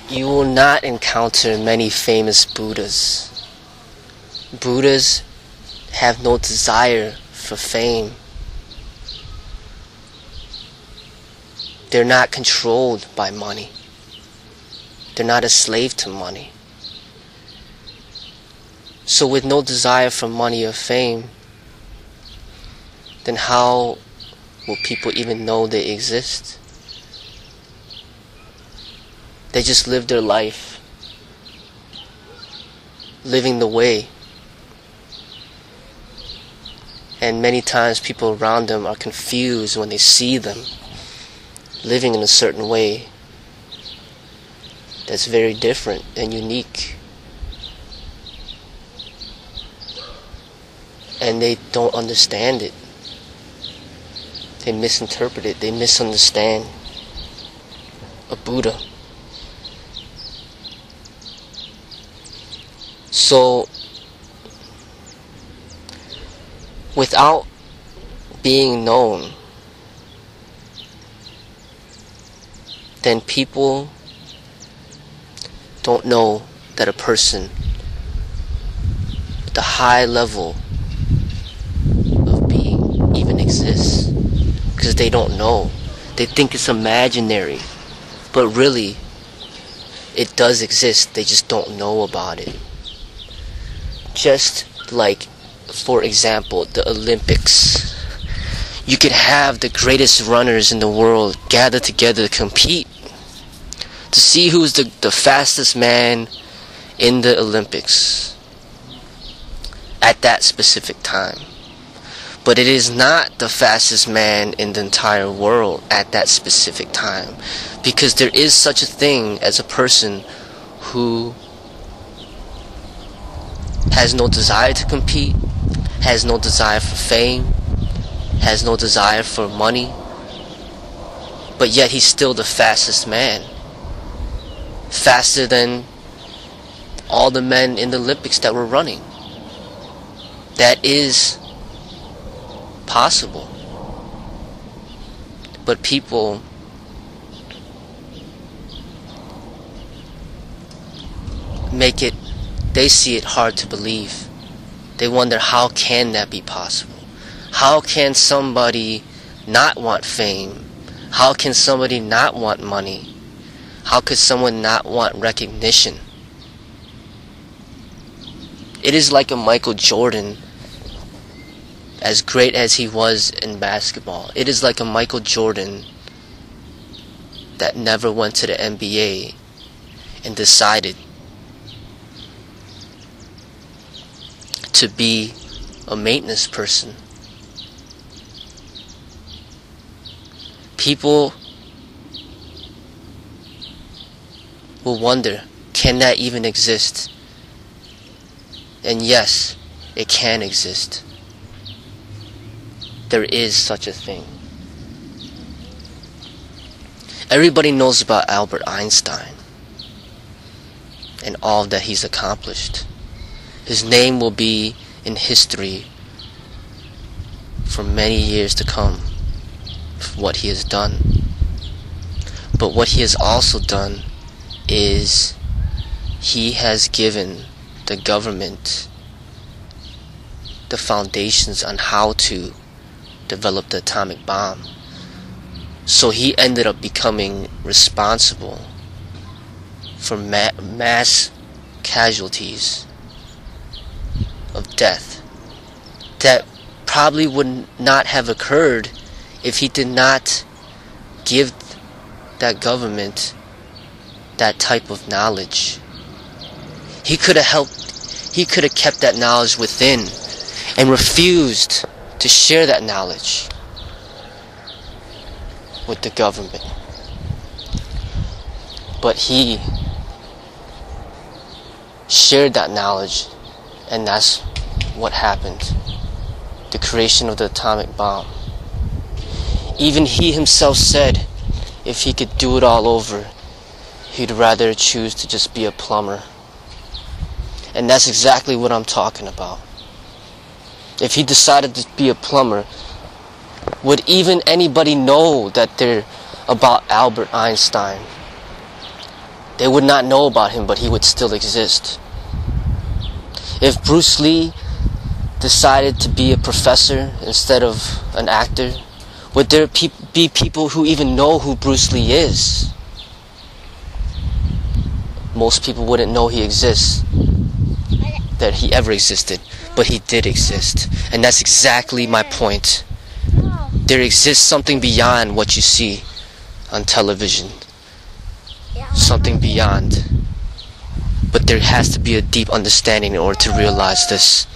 you will not encounter many famous Buddhas. Buddhas have no desire for fame. They're not controlled by money. They're not a slave to money. So with no desire for money or fame, then how will people even know they exist? They just live their life, living the way. And many times people around them are confused when they see them living in a certain way that's very different and unique. And they don't understand it. They misinterpret it. They misunderstand a Buddha. So, without being known, then people don't know that a person at the high level of being even exists, because they don't know. They think it's imaginary, but really it does exist. They just don't know about it. Just like, for example, the Olympics. You could have the greatest runners in the world gather together to compete, to see who's the fastest man in the Olympics at that specific time. But it is not the fastest man in the entire world at that specific time, because there is such a thing as a person who has no desire to compete, has no desire for fame, has no desire for money, but yet he's still the fastest man. Faster than all the men in the Olympics that were running. That is possible. But people they see it hard to believe. They wonder, how can that be possible? How can somebody not want fame? How can somebody not want money? How could someone not want recognition? It is like a Michael Jordan, as great as he was in basketball. It is like a Michael Jordan that never went to the NBA and decided to be a maintenance person. People will wonder, can that even exist? And yes, it can exist. There is such a thing. Everybody knows about Albert Einstein and all that he's accomplished. His name will be in history for many years to come for what he has done. But what he has also done is he has given the government the foundations on how to develop the atomic bomb. So he ended up becoming responsible for mass casualties of death that probably would not have occurred if he did not give that government that type of knowledge. He could have kept that knowledge within and refused to share that knowledge with the government. But he shared that knowledge, and that's what happened. The creation of the atomic bomb. Even he himself said if he could do it all over, he'd rather choose to just be a plumber. And that's exactly what I'm talking about. If he decided to be a plumber, would even anybody know that they're about Albert Einstein? They would not know about him, but he would still exist. If Bruce Lee decided to be a professor instead of an actor, would there be people who even know who Bruce Lee is? Most people wouldn't know he exists, that he ever existed, but he did exist. And that's exactly my point. There exists something beyond what you see on television. Something beyond. But there has to be a deep understanding in order to realize this.